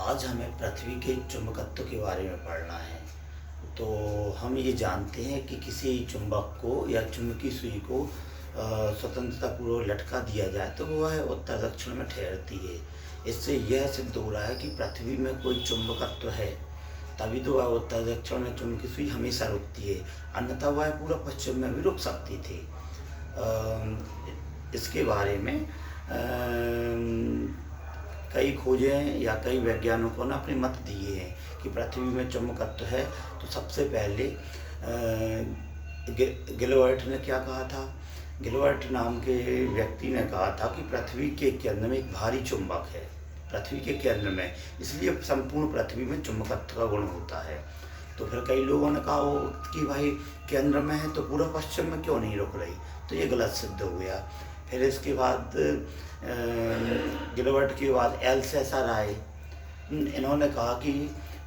आज हमें पृथ्वी के चुंबकत्व के बारे में पढ़ना है। तो हम ये जानते हैं कि किसी चुंबक को या चुंबकीय सुई को स्वतंत्रतापूर्वक लटका दिया जाए तो वह उत्तर दक्षिण में ठहरती है। इससे यह सिद्ध हो रहा है कि पृथ्वी में कोई चुंबकत्व है, तभी तो वह उत्तर दक्षिण में चुंबकीय सुई हमेशा रुकती है, अन्यथा वह पूरा पश्चिम में भी रुक सकती थी। इसके बारे में कई खोजें या कई वैज्ञानिकों ने अपने मत दिए हैं कि पृथ्वी में चुंबकत्व है। तो सबसे पहले गिलबर्ट ने क्या कहा था? गिलबर्ट नाम के व्यक्ति ने कहा था कि पृथ्वी के केंद्र में एक भारी चुंबक है, पृथ्वी के केंद्र में, इसलिए संपूर्ण पृथ्वी में चुंबकत्व का गुण होता है। तो फिर कई लोगों ने कहा कि भाई केंद्र में है तो पूरा पश्चिम में क्यों नहीं रुक रही, तो ये गलत सिद्ध हो गया। फिर इसके बाद गिलबर्ट के बाद एल्सेसर आए। इन्होंने कहा कि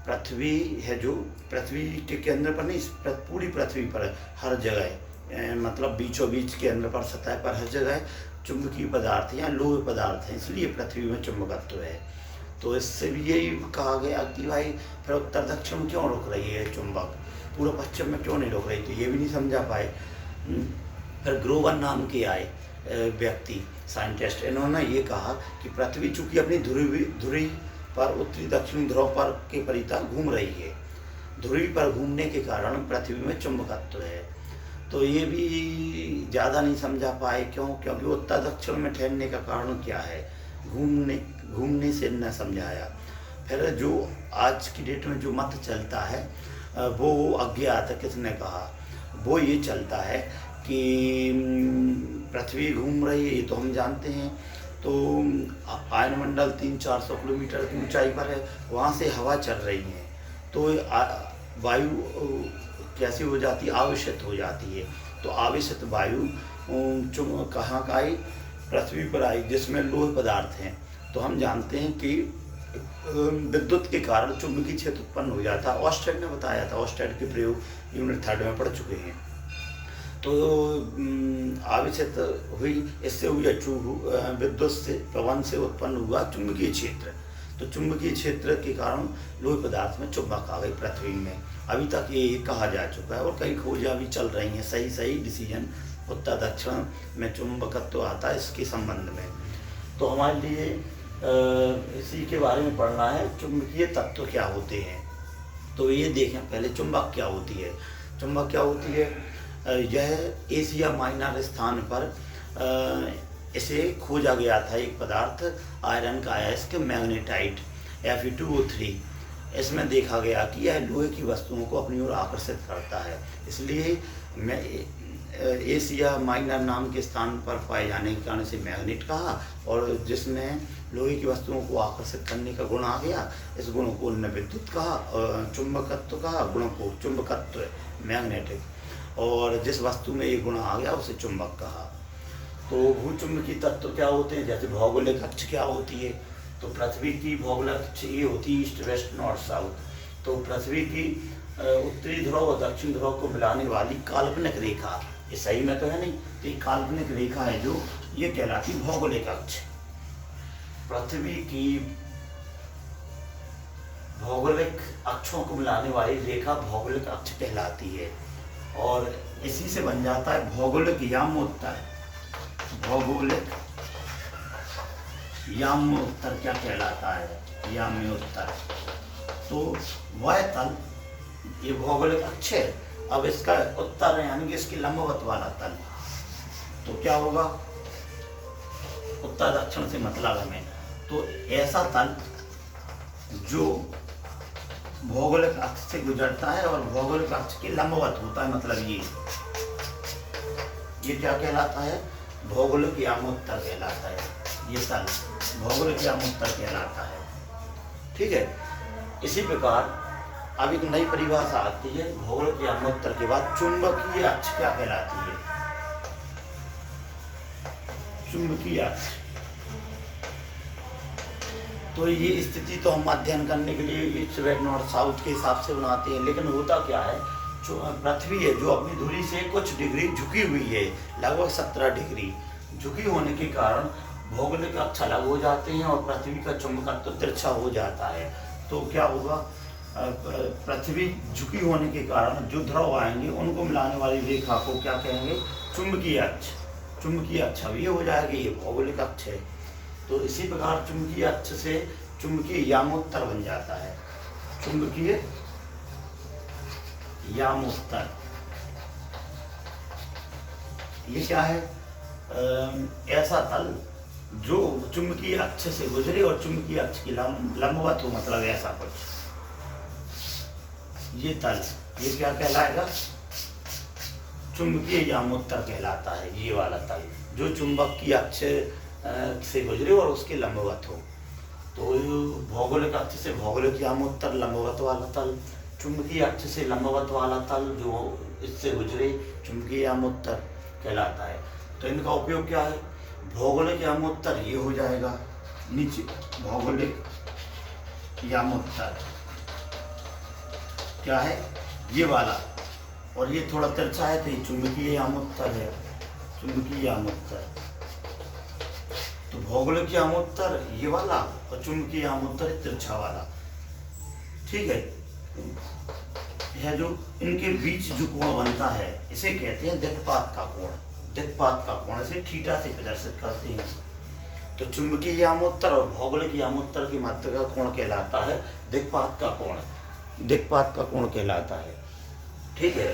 पृथ्वी है जो पृथ्वी के केंद्र पर नहीं, पूरी पृथ्वी पर हर जगह, मतलब बीचों बीच केंद्र पर, सतह पर हर जगह चुंबकीय पदार्थ या लोह पदार्थ हैं, इसलिए पृथ्वी में चुंबकत्व है। तो इससे भी यही कहा गया कि भाई फिर उत्तर दक्षिण में क्यों रुक रही है चुंबक, पूरा पश्चिम में क्यों नहीं रुक रही, तो ये भी नहीं समझा पाए। फिर ग्रोवर नाम के आए व्यक्ति, साइंटिस्ट, इन्होंने ये कहा कि पृथ्वी चूँकि अपनी धुरी पर उत्तरी दक्षिणी ध्रुव पर के परितः घूम रही है, धुरी पर घूमने के कारण पृथ्वी में चुंबकत्व है। तो ये भी ज़्यादा नहीं समझा पाए, क्योंकि उत्तर दक्षिण में ठहरने का कारण क्या है, घूमने से न समझाया। फिर जो आज की डेट में जो मत चलता है वो अज्ञात है, किसने कहा, वो ये चलता है कि पृथ्वी घूम रही है, ये तो हम जानते हैं। तो आयनमंडल 300-400 किलोमीटर की ऊंचाई पर है, वहाँ से हवा चल रही है, तो वायु कैसी हो जाती है, आवेशित हो जाती है। तो आवेशित वायु कहाँ का आई, पृथ्वी पर आई, जिसमें लोह पदार्थ हैं। तो हम जानते हैं कि विद्युत के कारण चुंबकीय क्षेत्र उत्पन्न हो जाता है। ऑस्टेड ने बताया था, ऑस्टेड के प्रयोग यूनिट 3 में पढ़ चुके हैं। तो आवेशित हुई, इससे हुई विद्युत से, पवन से उत्पन्न हुआ चुंबकीय क्षेत्र। तो चुंबकीय क्षेत्र के कारण लोह पदार्थ में चुंबक आ गई पृथ्वी में। अभी तक ये कहा जा चुका है और कई खोजें अभी चल रही हैं, सही डिसीजन उत्तर दक्षिण में चुंबकत्व आता है इसके संबंध में। तो हमारे लिए इसी के बारे में पढ़ना है, चुंबकीय तत्व क्या होते हैं। तो ये देखें पहले, चुंबक क्या होती है। चुंबक क्या होती है, यह एशिया माइनर स्थान पर इसे खोजा गया था एक पदार्थ, आयरन का अयस्क मैग्नेटाइट Fe2O3। इसमें देखा गया कि यह लोहे की वस्तुओं को अपनी ओर आकर्षित करता है, इसलिए एशिया माइनर नाम के स्थान पर पाए जाने के कारण इसे मैग्नेट कहा, और जिसमें लोहे की वस्तुओं को आकर्षित करने का गुण आ गया, इस गुण को उन्होंने विद्युत कहा, चुंबकत्व कहा, गुण को चुंबकत्व मैग्नेटिक, और जिस वस्तु में ये गुण आ गया उसे चुंबक कहा। तो भूचुंबकीय तत्व क्या होते हैं, जैसे भौगोलिक अक्ष क्या होती है, तो पृथ्वी की भौगोलिक अक्ष ये होती है ईस्ट वेस्ट नॉर्थ साउथ। तो पृथ्वी की उत्तरी ध्रुव और दक्षिण ध्रुव को मिलाने वाली काल्पनिक रेखा, ये सही में तो है नहीं, तो ये काल्पनिक रेखा है जो ये कहलाती भौगोलिक अक्ष। पृथ्वी की भौगोलिक अक्षों को मिलाने वाली रेखा भौगोलिक अक्ष कहलाती है, और इसी से बन जाता है भौगोलिक यामोत्तर। भौगोलिक याम्योत्तर क्या कहलाता है, याम्योत्तर। तो वह तल, ये भौगोलिक अक्ष है, अब इसका उत्तर यानी कि इसकी लंबवत वाला तल, तो क्या होगा, उत्तर दक्षिण से मतलब हमें, तो ऐसा तल जो भौगोलिक अक्ष से गुजरता है और भौगोलिक अक्ष के लंबवत होता है, मतलब ये क्या कहलाता है, भौगोलिक यामोत्तर कहलाता है। ये तल भौगोलिक यामोत्तर कहलाता है, ठीक है। इसी प्रकार अब एक नई परिभाषा आती है भौगोलिक यामोत्तर के बाद, चुंबकीय अक्ष क्या कहलाती है, चुंबकीय अक्ष। तो ये स्थिति तो हम अध्ययन करने के लिए ईस्ट वेस्ट नॉर्थ साउथ के हिसाब से बनाते हैं, लेकिन होता क्या है, पृथ्वी है जो अपनी धुरी से कुछ डिग्री झुकी हुई है, लगभग 17 डिग्री झुकी होने के कारण भौगोलिक अक्ष अलग हो जाते हैं और पृथ्वी का चुंबकत्व तिरछा हो जाता है। तो क्या होगा, पृथ्वी झुकी होने के कारण जो ध्रुव आएंगे उनको मिलाने वाली रेखा को क्या कहेंगे, चुंबकीय अक्ष। चुंबकीय अक्ष अब ये हो जाएगा, ये भौगोलिक अक्ष है। तो इसी प्रकार चुंबकीय अक्ष से चुंबकीय यामोत्तर बन जाता है। चुंबकीय यामोत्तर ये क्या है, ऐसा तल जो चुंबकीय अक्ष से गुजरे और चुंबकीय अक्ष की लंबवत हो, मतलब ऐसा कुछ। ये तल ये क्या कहलाएगा, चुंबकीय यामोत्तर कहलाता है। ये वाला तल जो चुंबक की अक्ष से गुजरे और उसके लंबवत हो। तो भौगोलिक अक्ष से भौगोलिक यामोत्तर लंबवत वाला तल, चुंबकीय अक्ष से लंबवत वाला तल जो इससे गुजरे चुंबकीय यामोत्तर कहलाता है। तो इनका उपयोग क्या है, भौगोलिक यामोत्तर ये हो जाएगा नीचे, भौगोलिक यामोत्तर क्या है, ये वाला, और ये थोड़ा तिरछा है तो ये चुंबकीय यामोत्तर है, चुंबकीय यामोत्तर। तो भौगोलिक यामोत्तर ये वाला और चुंबकीय यामोत्तर तिरछा वाला, ठीक है। यह जो इनके बीच जो कोण बनता है इसे कहते हैं दिक्पात का कोण। दिक्पात का कोण इसे थीटा से प्रदर्शित करते हैं। तो चुंबकीय यामोत्तर और भौगोलिक यामोत्तर के मध्य का कोण कहलाता है दिक्पात का कोण, दिक्पात का कोण कहलाता है, ठीक है।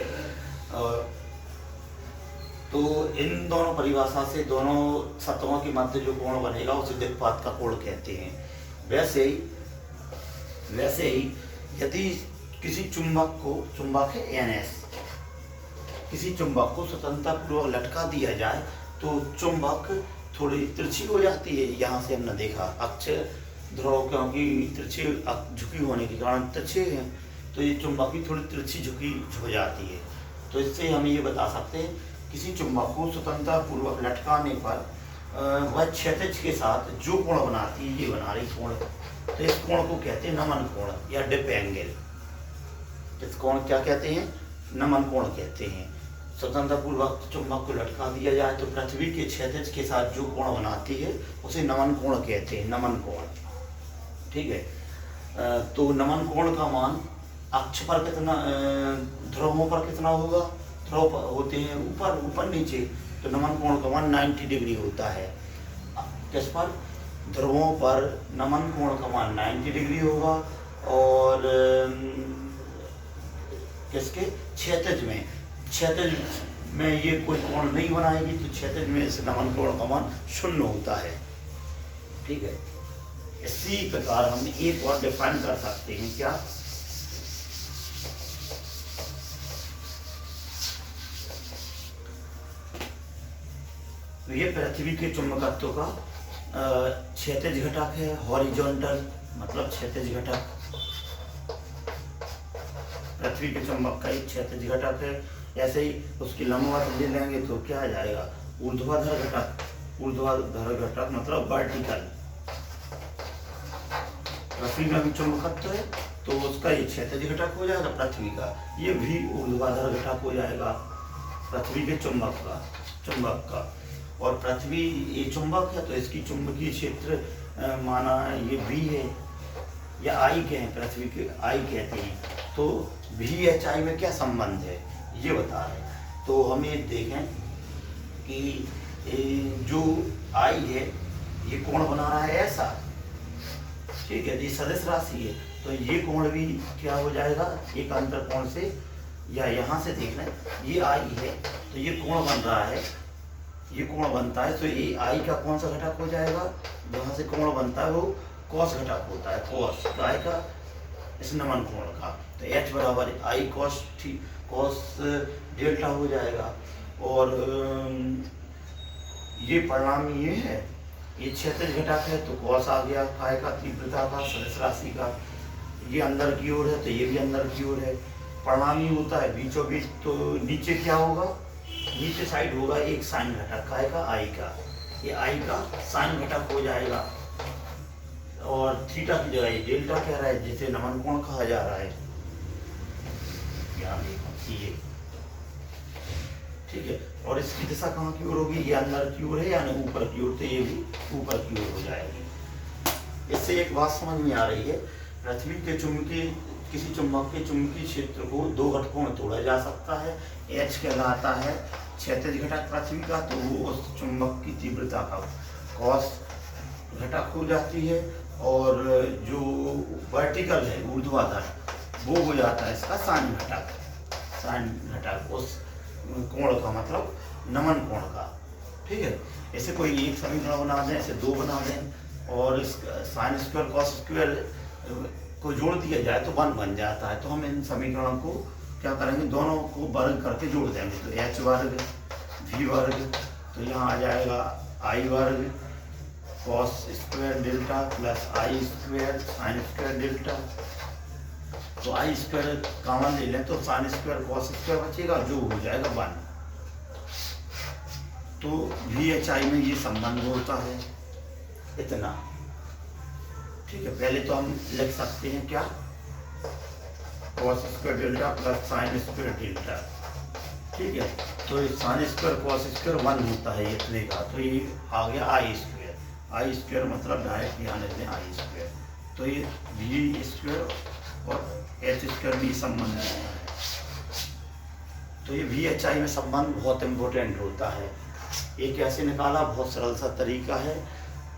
तो इन दोनों परिभाषा से दोनों सतहों के मध्य जो कोण बनेगा उसे दिक्पात का कोण कहते हैं। वैसे ही यदि किसी चुंबक को, चुंबक है NS, किसी चुंबक को स्वतंत्रतापूर्वक लटका दिया जाए तो चुंबक थोड़ी तिरछी हो जाती है। यहाँ से हमने देखा अक्ष ध्रुव क्योंकि तिरछे झुकी होने के कारण तिरछे हैं, तो ये चुंबक की थोड़ी तिरछी झुकी हो जाती है। तो इससे हम ये बता सकते हैं किसी चुंबक को स्वतंत्रतापूर्वक लटकाने पर वह क्षैतिज के साथ जो कोण बनाती है, ये बना रही कोण, तो इस कोण को कहते हैं नमन कोण या डिप एंगल। इस कोण क्या कहते हैं, नमन कोण कहते हैं। स्वतंत्रतापूर्वक चुंबक को लटका दिया जाए तो पृथ्वी के क्षैतिज के साथ जो कोण बनाती है उसे नमन कोण कहते हैं, नमन कोण, ठीक है। तो नमन कोण का मान अक्ष पर कितना, ध्रुवों पर कितना होगा, ध्रुव होते हैं ऊपर ऊपर नीचे, तो नमन कोण का मान 90 डिग्री होता है। किस पर, ध्रुवों पर नमन कोण का मान 90 डिग्री होगा और किसके, क्षैतिज में, क्षैतिज में ये कोई कोण नहीं बनाएगी तो क्षैतिज में इस नमन कोण का मान 0 होता है, ठीक है। इसी प्रकार हम एक और डिफाइन कर सकते हैं, क्या, तो ये पृथ्वी के चुंबकत्व का क्षैतिज घटक है, हॉरिजॉन्टल मतलब क्षैतिज घटक। पृथ्वी के चुंबक का एक क्षैतिज घटक है। ऐसे ही उसकी लंबवत ले लेंगे तो क्या आ जाएगा, ऊर्ध्वाधर घटक। ऊर्ध्वाधर घटक मतलब वर्टिकल। पृथ्वी में भी चुंबकत्व है तो उसका ये क्षैतिज घटक हो जाएगा, पृथ्वी का ये भी ऊर्ध्वाधर घटक हो जाएगा पृथ्वी के चुंबक का। और पृथ्वी ये चुंबक है तो इसकी चुंबकीय क्षेत्र माना ये V है या I कहें, पृथ्वी के I कहते हैं। तो VHI में क्या संबंध है ये बता रहे हैं। तो हम ये देखें कि जो I है ये कोण बना रहा है ऐसा, ठीक है, ये सदिश राशि है तो ये कोण भी क्या हो जाएगा, एक अंतर कोण से, या यहाँ से देख लें ये I है तो ये कोण बन रहा है, ये कोण बनता है। तो ये I का कौन सा घटक हो जाएगा, जहाँ से कोण बनता है वो कॉस घटक होता है, कॉस I का इस नमन कोण का। तो H बराबर I कॉस डेल्टा हो जाएगा। और ये परिणाम ये है, ये क्षैतिज घटक है तो कॉस आ गया काय का, तीव्रता का, सदिश राशि का। ये अंदर की ओर है तो ये भी अंदर की ओर है। परिणामी होता है बीचों बीच, तो नीचे क्या होगा, नीचे साइड होगा एक साइन घटक काय का, I का। ये I का साइन घटक हो जाएगा और थीटा की जगह ये डेल्टा कह रहा है जिसे नमन कोण कहा जा रहा है। यहाँ देखो ये, ठीक है। और इसकी दिशा कहाँ की ओर होगी, ये अंदर की ओर है यानी ऊपर की ओर, तो ये भी ऊपर की ओर हो जाएगी। इससे एक बात समझ में आ रही है, पृथ्वी के चुंबकीय किसी चुंबक के चुंबकीय क्षेत्र को दो घटकों में तोड़ा जा सकता है। एच कहलाता है क्षैतिज घटक पृथ्वी का, तो वो उस चुंबक की तीव्रता का कॉस घटक हो जाती है, और जो वर्टिकल है ऊर्ध्वाधर वो हो जाता है इसका साइन घटक। साइन घटक उस कोण का मतलब नमन कोण का। ठीक है, ऐसे कोई एक समीकरण बना दें, ऐसे दो बना दें, और इस साइन स्क्वायर कॉस स्क्वायर को जोड़ दिया जाए तो 1 बन जाता है। तो हम इन समीकरणों को क्या करेंगे, दोनों को वर्ग करके जोड़ देंगे। तो एच वर्ग वी वर्ग, तो यहाँ आ जाएगा आई वर्ग कॉस स्क्वायर डेल्टा प्लस आई स्क्वायर साइन स्क्वायर डेल्टा। तो आई स्क्वायर कॉमन ले लें तो साइन स्क्वायर कॉस स्क्वायर बचेगा, जो हो जाएगा 1। तो वी एच आई में ये संबंध होता है इतना। ठीक है, पहले तो हम लिख सकते हैं क्या, cos square delta plus sine square delta. ठीक है, तो साइन स्क्वायर कॉस स्क्वायर 1 होता है इतने का, तो ये आ गया आई स्क्वायर। आई स्क्वायर मतलब डायरेक्ट यहाँ लेते हैं आई स्क्वायर। तो ये वी स्क्वायर और एच स्क्वायर भी संबंध है। तो ये वी एच आई में संबंध बहुत इम्पोर्टेंट होता है। ये कैसे निकाला, बहुत सरल सा तरीका है,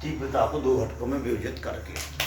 तीव्रता को दो घटकों में विभाजित करके।